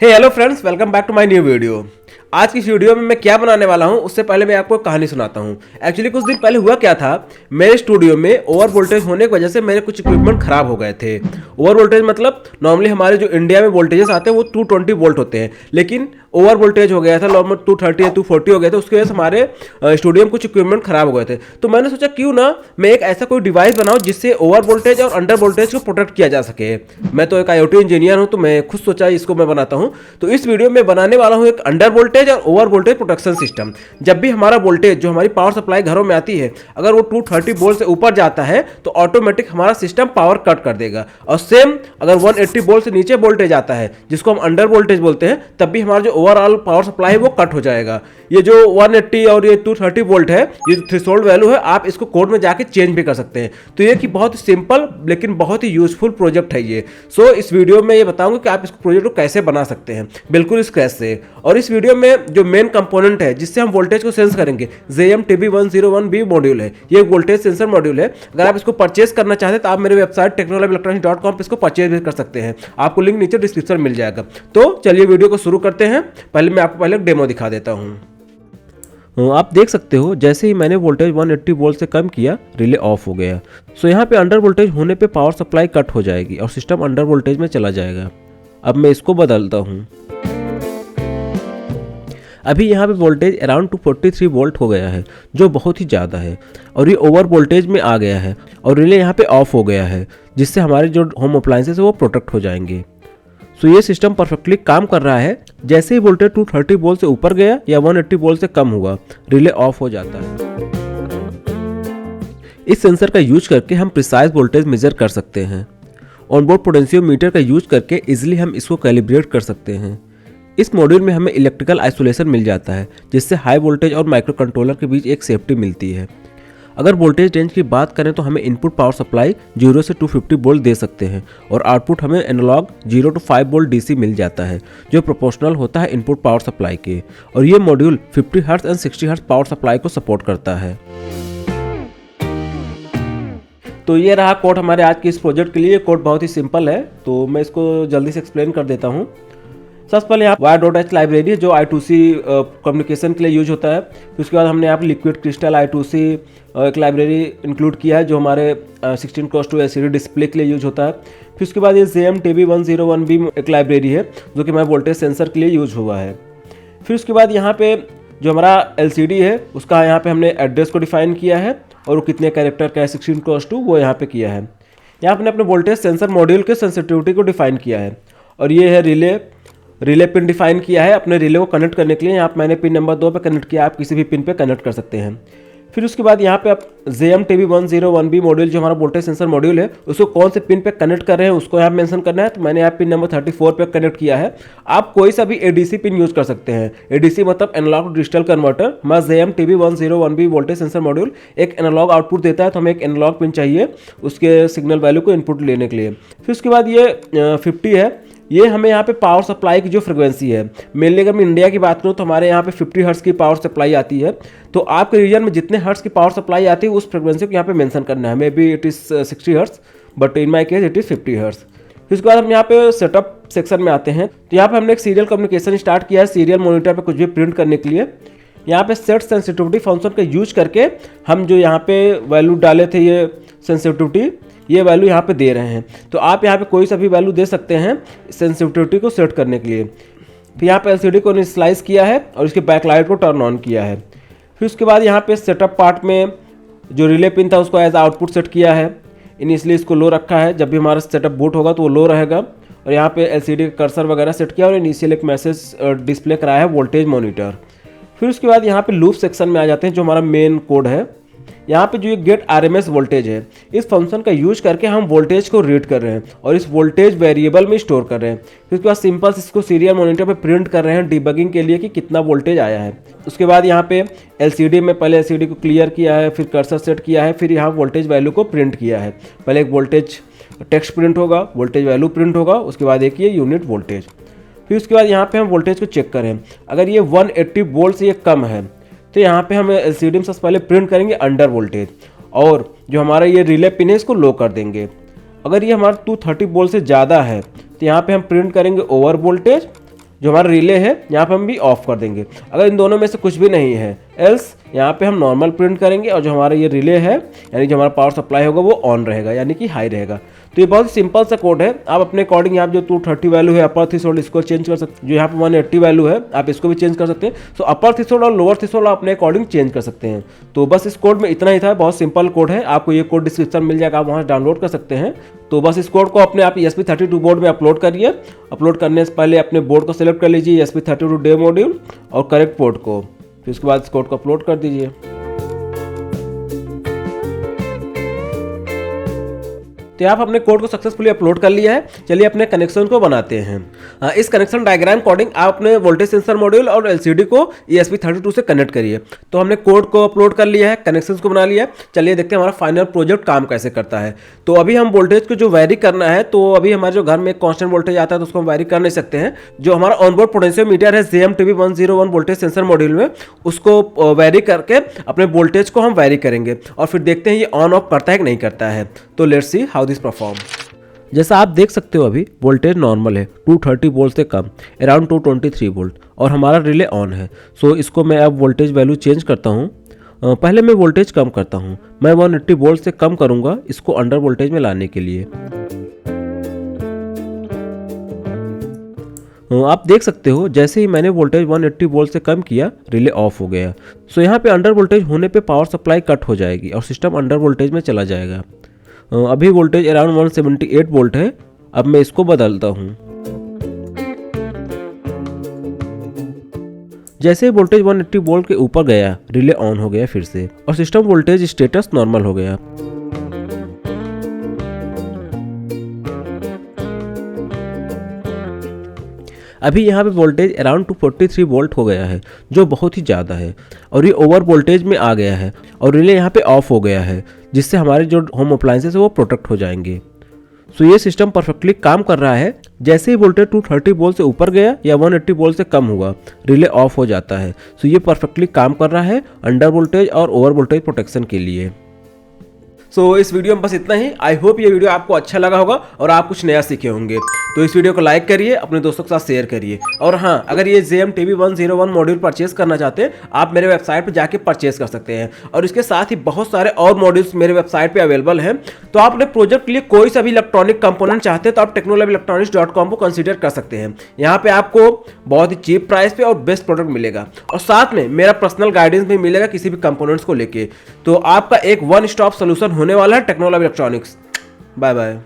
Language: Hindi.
Hey hello friends, welcome back to my new video. आज की इस वीडियो में मैं क्या बनाने वाला हूं उससे पहले मैं आपको कहानी सुनाता हूं। एक्चुअली कुछ दिन पहले हुआ क्या था, मेरे स्टूडियो में ओवर वोल्टेज होने की वजह से मेरे कुछ इक्विपमेंट खराब हो गए थे। ओवर वोल्टेज मतलब नॉर्मली हमारे जो इंडिया में वोल्टेजेस आते हैं वो 220 वोल्ट होते हैं, लेकिन ओवर वोल्टेज हो गया था, नॉर्मल 230 या 240 हो गया था। उसकी वजह से हमारे स्टूडियो में कुछ इक्विपमेंट खराब हो गए थे। तो मैंने सोचा क्यों ना मैं एक ऐसा कोई डिवाइस बनाऊं जिससे ओवर वोल्टेज और अंडर वोल्टेज को प्रोटेक्ट किया जा सके। मैं तो एक IoT इंजीनियर हूं, तो मैं खुद सोचा इसको मैं बनाता हूं। तो इस वीडियो में बनाने वाला हूं एक अंडर वोल्टेज और ओवर वोल्टेज प्रोटेक्शन सिस्टम। जब भी हमारा वोल्टेज जो हमारी पावर सप्लाई घरों में आती है, अगर वो 230 वोल्ट से ऊपर जाता है तो ऑटोमेटिक हमारा सिस्टम पावर कट कर देगा। और सेम अगर 180 वोल्ट से नीचे वोल्टेज आता है, जिसको हम अंडर वोल्टेज बोलते हैं, तब भी हमारा जो ओवरऑल पावर सप्लाई है वो कट हो जाएगा। ये जो 180 और ये 230 वोल्ट है, ये थ्रेशोल्ड वैल्यू है, आप इसको कोड में जाके चेंज भी कर सकते हैं। तो ये कि बहुत ही सिंपल लेकिन बहुत ही यूजफुल प्रोजेक्ट है ये। सो इस वीडियो में ये बताऊंगा कि आप इस प्रोजेक्ट को कैसे बना सकते हैं बिल्कुल स्क्रैच से। और इस वीडियो में जो मेन कंपोनेंट है जिससे हम वोल्टेज को सेंस करेंगे, JM TB101B मॉड्यूल है। ये वोल्टेज सेंसर मॉड्यूल है। अगर आप इसको परचेस करना चाहते हैं तो आप मेरे वेबसाइट technolabelectronics.com पे इसको परचेज भी कर सकते हैं। आपको लिंक नीचे डिस्क्रिप्शन मिल जाएगा। तो चलिए वीडियो को शुरू करते हैं। पहले मैं आपको एक डेमो दिखा देता हूँ। आप देख सकते हो जैसे ही मैंने वोल्टेज 180 वोल्ट से कम किया, रिले ऑफ हो गया। सो यहाँ पे अंडर वोल्टेज होने पे पावर सप्लाई कट हो जाएगी और सिस्टम अंडर वोल्टेज में चला जाएगा। अब मैं इसको बदलता हूँ। अभी यहाँ पे वोल्टेज अराउंड 243 वोल्ट हो गया है, जो बहुत ही ज़्यादा है, और ये ओवर वोल्टेज में आ गया है और रिले यहाँ पे ऑफ हो गया है, जिससे हमारे जो होम अप्लायंसेस है वो प्रोटेक्ट हो जाएंगे। सो ये सिस्टम परफेक्टली काम कर रहा है। जैसे ही वोल्टेज 230 वोल्ट से ऊपर गया या 180 वोल्ट से कम हुआ, रिले ऑफ हो जाता है। इस सेंसर का यूज करके हम प्रिसाइज वोल्टेज मेजर कर सकते हैं। ऑनबोर्ड पोटेंशियोमीटर का यूज करके इजिली हम इसको कैलिब्रेट कर सकते हैं। इस मॉड्यूल में हमें इलेक्ट्रिकल आइसोलेशन मिल जाता है, जिससे हाई वोल्टेज और माइक्रो कंट्रोलर के बीच एक सेफ्टी मिलती है। अगर वोल्टेज रेंज की बात करें तो हमें इनपुट पावर सप्लाई 0 से 250 वोल्ट दे सकते हैं और आउटपुट हमें एनालॉग 0 to 5 वोल्ट DC मिल जाता है, जो प्रोपोर्शनल होता है इनपुट पावर सप्लाई के। और ये module 50 hertz and 60 hertz power supply को सपोर्ट करता है। तो ये रहा कोड हमारे आज के इस प्रोजेक्ट के लिए। कोड बहुत ही सिंपल है, तो मैं इसको जल्दी से एक्सप्लेन कर देता हूँ। सबसे पहले यहाँ wire.h लाइब्रेरी है जो I2C कम्युनिकेशन के लिए यूज होता है। फिर उसके बाद हमने यहाँ पे लिक्विड क्रिस्टल I2C एक लाइब्रेरी इंक्लूड किया है जो हमारे 16x2 LCD डिस्प्ले के लिए यूज होता है। फिर उसके बाद ये JM TB101B एक लाइब्रेरी है जो कि हमारे वोल्टेज सेंसर के लिए यूज हुआ है। फिर उसके बाद यहाँ पे जो हमारा LCD है उसका यहाँ पे हमने एड्रेस को डिफाइन किया है और वो कितने कैरेक्टर का है 16x2 वो यहाँ पे किया है। यहाँ पे अपने वोल्टेज सेंसर मॉड्यूल के सेंसिटिविटी को डिफाइन किया है। और ये है रिले पिन डिफाइन किया है अपने रिले को कनेक्ट करने के लिए। यहाँ पे मैंने पिन नंबर 2 पे कनेक्ट किया, आप किसी भी पिन पे कनेक्ट कर सकते हैं। फिर उसके बाद यहाँ पे आप JM TB101B मॉड्यूल जो हमारा वोल्टेज सेंसर मॉड्यूल है उसको कौन से पिन पे कनेक्ट कर रहे हैं उसको यहाँ मेंशन करना है। तो मैंने यहाँ पिन नंबर 34 पे कनेक्ट किया है। आप कोई सा भी ADC पिन यूज कर सकते हैं। ADC मतलब एनालॉग टू डिजिटल कन्वर्टर। हमारा JM TB101B voltage sensor module एक एनालॉग आउटपुट देता है, तो हमें एक एनालॉग पिन चाहिए उसके सिग्नल वैल्यू को इनपुट लेने के लिए। फिर उसके बाद ये 50 है, ये हमें यहाँ पे पावर सप्लाई की जो फ्रिक्वेंसी है, मेनली अगर मैं इंडिया की बात करूँ तो हमारे यहाँ पे 50 हर्ट्ज की पावर सप्लाई आती है। तो आपके रीजन में जितने हर्ट्ज की पावर सप्लाई आती है उस फ्रिक्वेंसी को यहाँ पे मेंशन करना है। May be it is 60 hertz but in my case it is 50 hertz. फिर उसके बाद हम यहाँ पे सेटअप सेक्शन में आते हैं। तो यहाँ पे हमने एक सीरियल कम्युनिकेशन स्टार्ट किया है सीरियल मॉनिटर पे कुछ भी प्रिंट करने के लिए। यहाँ पे सेट सेंसिटिविटी फंक्शन का यूज करके हम जो यहाँ पे वैल्यू डाले थे, ये सेंसिटिविटी, ये वैल्यू यहाँ पे दे रहे हैं। तो आप यहाँ पे कोई सा भी वैल्यू दे सकते हैं सेंसिटिविटी को सेट करने के लिए। फिर यहाँ पे LCD को इनिशियलाइज किया है और इसके बैकलाइट को टर्न ऑन किया है। फिर उसके बाद यहाँ पे सेटअप पार्ट में जो रिले पिन था उसको एज आउटपुट सेट किया है। इनिशियली इसको लो रखा है, जब भी हमारा सेटअप बूट होगा तो वो लो रहेगा। और यहाँ पे LCD का कर्सर वगैरह सेट किया और इनिशियल एक मैसेज डिस्प्ले कराया है वोल्टेज मॉनिटर। फिर उसके बाद यहाँ पे लूप सेक्शन में आ जाते हैं जो हमारा मेन कोड है। यहाँ पे जो ये गेट RMS वोल्टेज है, इस फंक्शन का यूज करके हम वोल्टेज को रीड कर रहे हैं और इस वोल्टेज वेरिएबल में स्टोर कर रहे हैं। फिर उसके बाद सिंपल इसको सीरियल मॉनिटर पे प्रिंट कर रहे हैं डिबगिंग के लिए कि कितना वोल्टेज आया है। उसके बाद यहाँ पे LCD में पहले LCD को क्लियर किया है, फिर कर्सर सेट किया है, फिर यहाँ वोल्टेज वैल्यू को प्रिंट किया है। पहले एक वोल्टेज टेक्स्ट प्रिंट होगा, वोल्टेज वैल्यू प्रिंट होगा, उसके बाद एक ये यूनिट वोल्टेज। फिर उसके बाद यहाँ पे हम वोल्टेज को चेक करें, अगर ये 180 वोल्ट से ये कम है तो यहाँ पे हम LCD में सबसे पहले प्रिंट करेंगे अंडर वोल्टेज और जो हमारा ये रिले पिन है इसको लो कर देंगे। अगर ये हमारा 230 वोल्ट से ज़्यादा है तो यहाँ पे हम प्रिंट करेंगे ओवर वोल्टेज, जो हमारा रिले है यहाँ पे हम भी ऑफ कर देंगे। अगर इन दोनों में से कुछ भी नहीं है एल्स यहाँ पे हम नॉर्मल प्रिंट करेंगे और जो हमारा ये रिले है यानी जो हमारा पावर सप्लाई होगा वो ऑन रहेगा यानी कि हाई रहेगा। तो ये बहुत ही सिंपल सा कोड है। आप अपने अकॉर्डिंग यहाँ जो 230 वैल्यू है अपर थ्रेशोल्ड इसको चेंज कर सकते हैं, जो यहाँ पे 180 वैल्यू है आप इसको भी चेंज कर सकते हैं। तो अपर थ्रेशोल्ड और लोअर थ्रेशोल्ड आप अपने अकॉर्डिंग चेंज कर सकते हैं। तो बस इस कोड में इतना ही था, बहुत सिंपल कोड है। आपको ये कोड डिस्क्रिप्शन मिल जाएगा, आप वहाँ डाउनलोड कर सकते हैं। तो बस इस कोड को अपने आप ESP32 बोर्ड में अपलोड करिए। अपलोड करने से पहले अपने बोर्ड को सिलेक्ट कर लीजिए ESP32 डे मॉड्यूल और करेक्ट पोर्ट को, फिर उसके बाद इस कोड को अपलोड कर दीजिए। तो आप अपने कोड को सक्सेसफुली अपलोड कर लिया है। चलिए अपने कनेक्शन को बनाते हैं। इस कनेक्शन डायग्राम अकॉर्डिंग आप अपने वोल्टेज सेंसर मॉड्यूल और LCD को ESP32 से कनेक्ट करिए। तो हमने कोड को अपलोड कर लिया है, कनेक्शंस को बना लिया है। चलिए देखते हैं हमारा फाइनल प्रोजेक्ट काम कैसे करता है। तो अभी हम वोल्टेज को जो वैरी करना है, तो अभी हमारे जो घर में एक कॉन्स्टेंट वोल्टेज आता है तो उसको हम वैरी कर नहीं सकते हैं। जो हमारा ऑनबोर्ड पोटेंशियोमीटर है JMTV101 वोल्टेज सेंसर मॉड्यूल में, उसको वैरी करके अपने वोल्टेज को हम वैरी करेंगे और फिर देखते हैं ये ऑन ऑफ करता है कि नहीं करता है। तो let's see how this perform. जैसा आप देख सकते हो अभी वोल्टेज नॉर्मल है 230 वोल्ट से कम, अराउंड 223 वोल्ट, और हमारा रिले ऑन है। सो इसको मैं अब वोल्टेज वैल्यू चेंज करता हूँ। पहले मैं वोल्टेज कम करता हूँ, मैं 180 वोल्ट से कम करूँगा इसको अंडर वोल्टेज में लाने के लिए। आप देख सकते हो जैसे ही मैंने वोल्टेज 180 वोल्ट से कम किया रिले ऑफ हो गया। सो यहाँ पे अंडर वोल्टेज होने पे पावर सप्लाई कट हो जाएगी और सिस्टम अंडर वोल्टेज में चला जाएगा। अभी वोल्टेज अराउंड 178 वोल्ट है। अब मैं इसको बदलता हूँ। जैसे ही वोल्टेज 180 वोल्ट के ऊपर गया रिले ऑन हो गया फिर से और सिस्टम वोल्टेज स्टेटस नॉर्मल हो गया। अभी यहाँ पे वोल्टेज अराउंड 243 वोल्ट हो गया है जो बहुत ही ज़्यादा है और ये ओवर वोल्टेज में आ गया है और रिले यहाँ पे ऑफ हो गया है, जिससे हमारे जो होम अप्लायंसेस है वो प्रोटेक्ट हो जाएंगे। सो ये सिस्टम परफेक्टली काम कर रहा है। जैसे ही वोल्टेज 230 वोल्ट से ऊपर गया या 180 वोल्ट से कम हुआ रिले ऑफ हो जाता है। सो ये परफेक्टली काम कर रहा है अंडर वोल्टेज और ओवर वोल्टेज प्रोटेक्शन के लिए। सो इस वीडियो में बस इतना ही। आई होप ये वीडियो आपको अच्छा लगा होगा और आप कुछ नया सीखे होंगे। तो इस वीडियो को लाइक करिए, अपने दोस्तों के साथ शेयर करिए। और हाँ, अगर ये JMTV101 मॉड्यूल परचेज करना चाहते हैं आप मेरे वेबसाइट पर जाके परचेज कर सकते हैं। और इसके साथ ही बहुत सारे और मॉड्यूल्स मेरे वेबसाइट पे अवेलेबल हैं। तो आप अपने प्रोजेक्ट के लिए कोई सा भी इलेक्ट्रॉनिक कंपोनेंट चाहते हैं तो आप technolabelectronics.com को कंसीडर कर सकते हैं। यहाँ पे आपको बहुत ही चीप प्राइस पे और बेस्ट प्रोडक्ट मिलेगा और साथ में मेरा पर्सनल गाइडेंस भी मिलेगा किसी भी कंपोनेंट्स को लेके। तो आपका एक वन स्टॉप सोल्यूशन होने वाला है टेक्नोलॉजी इलेक्ट्रॉनिक्स। Bye bye.